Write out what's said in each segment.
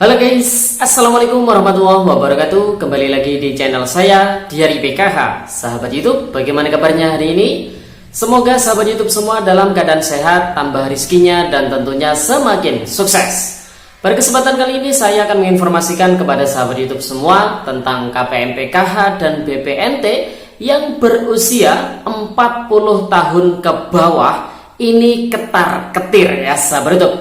Halo guys, Assalamualaikum warahmatullahi wabarakatuh. Kembali lagi di channel saya, Diari PKH. Sahabat YouTube, bagaimana kabarnya hari ini? Semoga sahabat YouTube semua dalam keadaan sehat, tambah rizkinya, dan tentunya semakin sukses. Pada kesempatan kali ini saya akan menginformasikan kepada sahabat YouTube semua tentang KPM PKH dan BPNT yang berusia 40 tahun ke bawah. Ini ketar-ketir ya sahabat YouTube.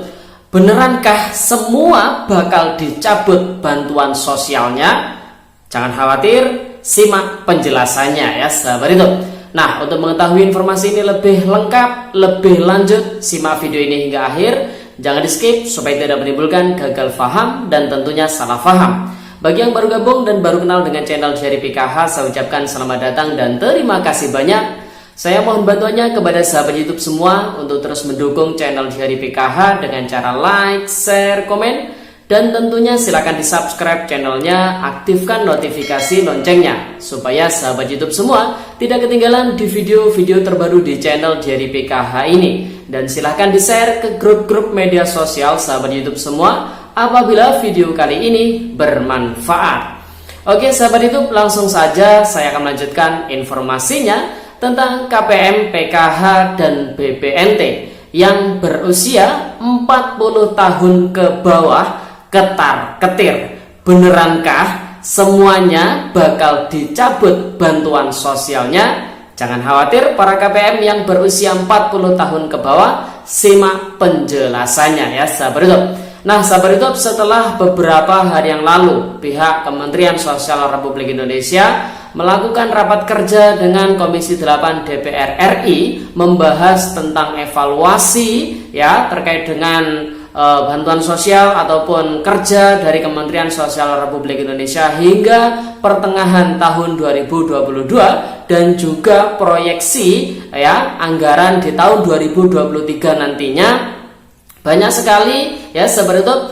Benerankah semua bakal dicabut bantuan sosialnya? Jangan khawatir, simak penjelasannya ya sahabat YouTube. Nah, untuk mengetahui informasi ini lebih lengkap, lebih lanjut, simak video ini hingga akhir. Jangan di skip supaya tidak menimbulkan gagal paham dan tentunya salah paham. Bagi yang baru gabung dan baru kenal dengan channel Diari PKH, saya ucapkan selamat datang dan terima kasih banyak. Saya mohon bantuannya kepada sahabat YouTube semua untuk terus mendukung channel Diari PKH dengan cara like, share, komen, dan tentunya silakan di subscribe channelnya, aktifkan notifikasi loncengnya supaya sahabat YouTube semua tidak ketinggalan di video-video terbaru di channel Diari PKH ini. Dan silahkan di share ke grup-grup media sosial sahabat YouTube semua apabila video kali ini bermanfaat. Oke sahabat YouTube, langsung saja saya akan melanjutkan informasinya tentang KPM, PKH, dan BPNT yang berusia 40 tahun ke bawah. Ketar-ketir, benerankah semuanya bakal dicabut bantuan sosialnya? Jangan khawatir para KPM yang berusia 40 tahun ke bawah, simak penjelasannya ya sahabat YouTube. Nah sahabat YouTube, setelah beberapa hari yang lalu pihak Kementerian Sosial Republik Indonesia melakukan rapat kerja dengan Komisi 8 DPR RI membahas tentang evaluasi ya terkait dengan bantuan sosial ataupun kerja dari Kementerian Sosial Republik Indonesia hingga pertengahan tahun 2022 dan juga proyeksi ya anggaran di tahun 2023 nantinya. Banyak sekali ya sahabat YouTube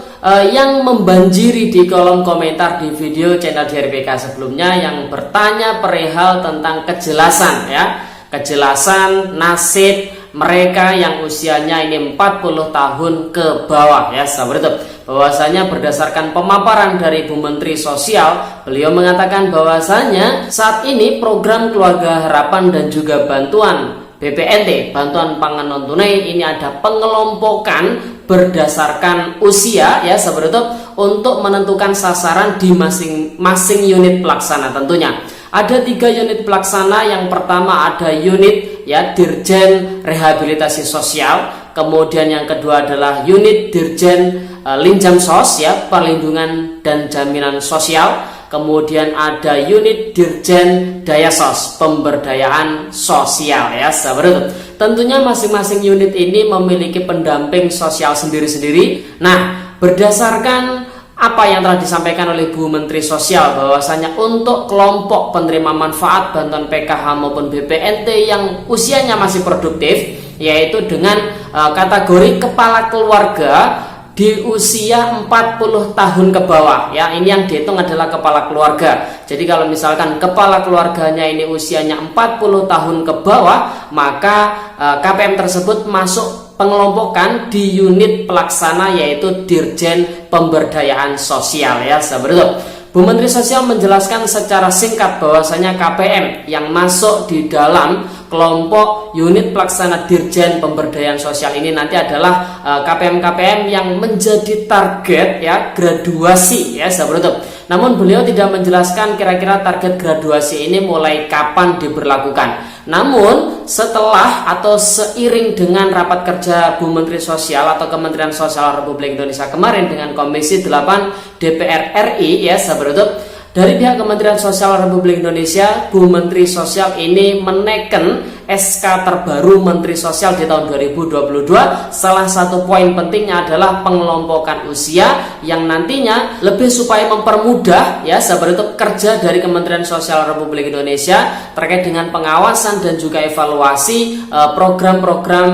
yang membanjiri di kolom komentar di video channel Diari PKH sebelumnya yang bertanya perihal tentang kejelasan ya, kejelasan nasib mereka yang usianya ini 40 tahun ke bawah ya sahabat YouTube. Bahwasanya berdasarkan pemaparan dari Bu Menteri Sosial, beliau mengatakan bahwasanya saat ini program Keluarga Harapan dan juga bantuan BPNT, bantuan pangan non tunai, ini ada pengelompokan berdasarkan usia ya sahabat YouTube untuk menentukan sasaran di masing-masing unit pelaksana. Tentunya ada 3 unit pelaksana. Yang pertama ada unit ya Dirjen Rehabilitasi Sosial, kemudian yang kedua adalah unit Dirjen Linjamsos ya Perlindungan dan Jaminan Sosial, kemudian ada unit Dirjen Dayasos Pemberdayaan Sosial ya sahabat YouTube. Tentunya masing-masing unit ini memiliki pendamping sosial sendiri-sendiri. Nah, berdasarkan apa yang telah disampaikan oleh Bu Menteri Sosial bahwasanya untuk kelompok penerima manfaat bantuan PKH maupun BPNT yang usianya masih produktif, yaitu dengan kategori kepala keluarga di usia 40 tahun ke bawah ya, ini yang dihitung adalah kepala keluarga. Jadi kalau misalkan kepala keluarganya ini usianya 40 tahun ke bawah, maka KPM tersebut masuk pengelompokan di unit pelaksana yaitu Dirjen Pemberdayaan Sosial ya sahabat YouTube. Bu Menteri Sosial menjelaskan secara singkat bahwasanya KPM yang masuk di dalam kelompok unit pelaksana Dirjen Pemberdayaan Sosial ini nanti adalah KPM-KPM yang menjadi target ya graduasi ya sahabat YouTube. Namun beliau tidak menjelaskan kira-kira target graduasi ini mulai kapan diberlakukan. Namun setelah atau seiring dengan rapat kerja Bu Menteri Sosial atau Kementerian Sosial Republik Indonesia kemarin dengan Komisi 8 DPR RI ya sahabat YouTube, dari pihak Kementerian Sosial Republik Indonesia, Bu Menteri Sosial ini menekan SK terbaru Menteri Sosial di tahun 2022. Salah satu poin pentingnya adalah pengelompokan usia yang nantinya lebih supaya mempermudah ya sahabat YouTube kerja dari Kementerian Sosial Republik Indonesia terkait dengan pengawasan dan juga evaluasi program-program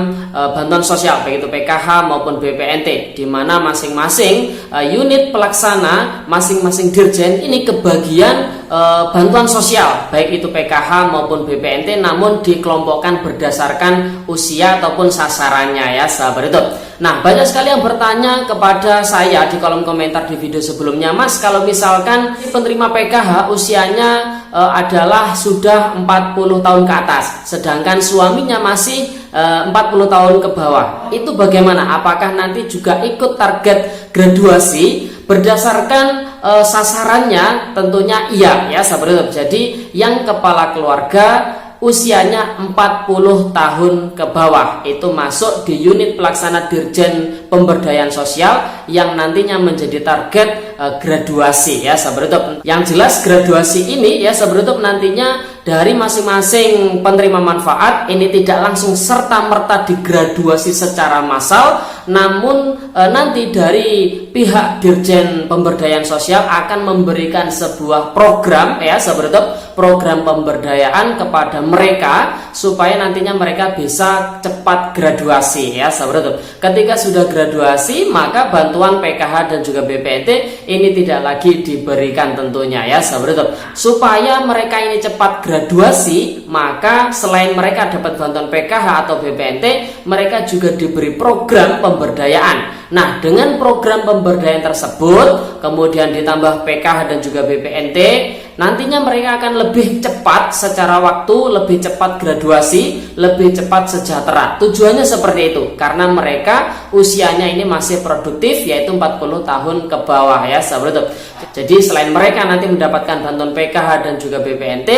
bantuan sosial baik itu PKH maupun BPNT, di mana masing-masing unit pelaksana, masing-masing dirjen ini kebagian bantuan sosial baik itu PKH maupun BPNT, namun dikelompokkan berdasarkan usia ataupun sasarannya ya sahabat YouTube. Nah, banyak sekali yang bertanya kepada saya di kolom komentar di video sebelumnya, Mas, kalau misalkan penerima PKH usianya adalah sudah 40 tahun ke atas, sedangkan suaminya masih 40 tahun ke bawah, itu bagaimana? Apakah nanti juga ikut target graduasi? Berdasarkan sasarannya tentunya iya ya sahabat YouTube. Jadi yang kepala keluarga usianya 40 tahun ke bawah itu masuk di unit pelaksana Dirjen Pemberdayaan Sosial yang nantinya menjadi target graduasi ya sahabat YouTube. Yang jelas graduasi ini ya sahabat YouTube nantinya dari masing-masing penerima manfaat ini tidak langsung serta-merta digraduasi secara massal, namun nanti dari pihak Dirjen Pemberdayaan Sosial akan memberikan sebuah program ya sahabat YouTube, program pemberdayaan kepada mereka supaya nantinya mereka bisa cepat graduasi ya sahabat YouTube. Ketika sudah graduasi maka bantuan PKH dan juga BPNT ini tidak lagi diberikan tentunya ya sahabat YouTube. Supaya mereka ini cepat graduasi, maka selain mereka dapat bantuan PKH atau BPNT, mereka juga diberi program pemberdayaan. Nah, dengan program pemberdayaan tersebut kemudian ditambah PKH dan juga BPNT, nantinya mereka akan lebih cepat secara waktu, lebih cepat graduasi, lebih cepat sejahtera. Tujuannya seperti itu, karena mereka usianya ini masih produktif, yaitu 40 tahun ke bawah ya sahabat. Jadi selain mereka nanti mendapatkan bantuan PKH dan juga BPNT,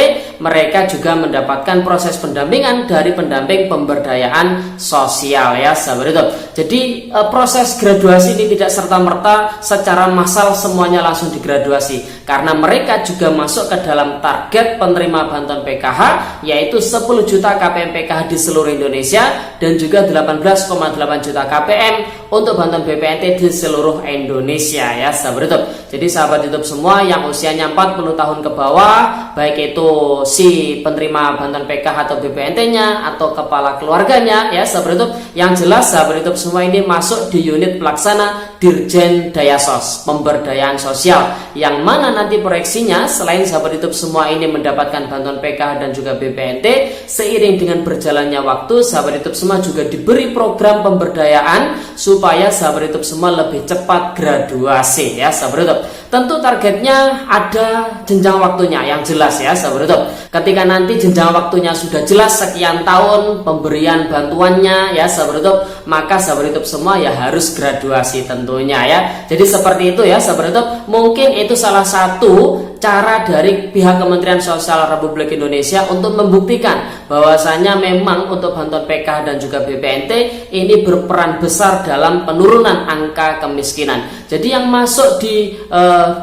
mereka juga mendapatkan proses pendampingan dari pendamping pemberdayaan sosial ya sahabat. Jadi proses graduasi ini tidak serta-merta secara massal semuanya langsung digraduasi, karena mereka juga masuk ke dalam target penerima bantuan PKH, yaitu 10 juta KPM PKH di seluruh Indonesia dan juga 18,8 juta KPM untuk bantuan BPNT di seluruh Indonesia ya sahabat YouTube. Jadi sahabat YouTube semua yang usianya 40 tahun ke bawah, baik itu si penerima bantuan PKH atau BPNT-nya atau kepala keluarganya ya sahabat YouTube, yang jelas sahabat YouTube semua ini masuk di unit pelaksana Dirjen Dayasos Pemberdayaan Sosial, yang mana nanti proyeksinya selain sahabat YouTube semua ini mendapatkan bantuan PKH dan juga BPNT, seiring dengan berjalannya waktu sahabat YouTube semua juga diberi program pemberdayaan supaya sahabat YouTube semua lebih cepat graduasi ya sahabat YouTube. Tentu targetnya ada jenjang waktunya yang jelas ya sahabat YouTube. Ketika nanti jenjang waktunya sudah jelas sekian tahun pemberian bantuannya ya sahabat YouTube, maka sahabat YouTube semua ya harus graduasi tentunya ya. Jadi seperti itu ya sahabat YouTube. Mungkin itu salah satu cara dari pihak Kementerian Sosial Republik Indonesia untuk membuktikan bahwasanya memang untuk bantuan PKH dan juga BPNT ini berperan besar dalam penurunan angka kemiskinan. Jadi yang masuk di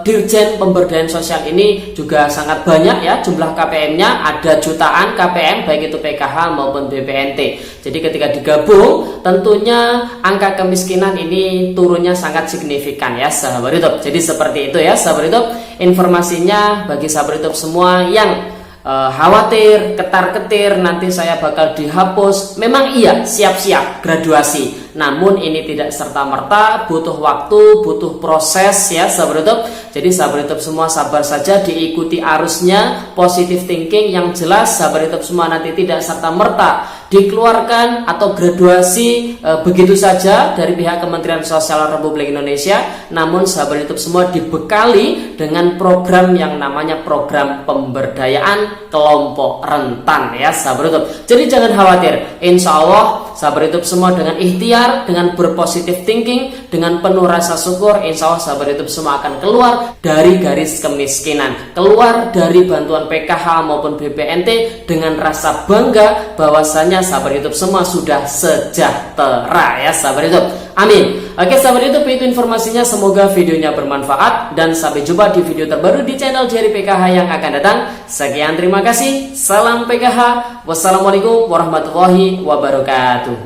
Dirjen Pemberdayaan Sosial ini juga sangat banyak ya, jumlah KPM-nya ada jutaan KPM baik itu PKH maupun BPNT. Jadi ketika digabung tentunya angka kemiskinan ini turunnya sangat signifikan ya sahabat YouTube. Jadi seperti itu ya sahabat YouTube. Informasinya bagi sahabat YouTube semua yang khawatir, ketar-ketir nanti saya bakal dihapus. Memang iya, siap-siap graduasi, namun ini tidak serta-merta, butuh waktu, butuh proses ya sahabat YouTube. Jadi sahabat YouTube semua sabar saja, diikuti arusnya, positive thinking. Yang jelas sahabat YouTube semua nanti tidak serta-merta dikeluarkan atau graduasi begitu saja dari pihak Kementerian Sosial Republik Indonesia, namun sahabat YouTube semua dibekali dengan program yang namanya program pemberdayaan kelompok rentan ya sahabat YouTube. Jadi jangan khawatir, insya Allah sahabat YouTube semua dengan ikhtiar, dengan berpositif thinking, dengan penuh rasa syukur, insya Allah sahabat YouTube semua akan keluar dari garis kemiskinan, keluar dari bantuan PKH maupun BPNT dengan rasa bangga bahwasanya sahabat YouTube semua sudah sejahtera ya sahabat YouTube. Amin. Oke sahabat YouTube, itu informasinya, semoga videonya bermanfaat dan sampai jumpa di video terbaru di channel Diari PKH yang akan datang. Sekian, terima kasih, salam PKH, wassalamualaikum warahmatullahi wabarakatuh.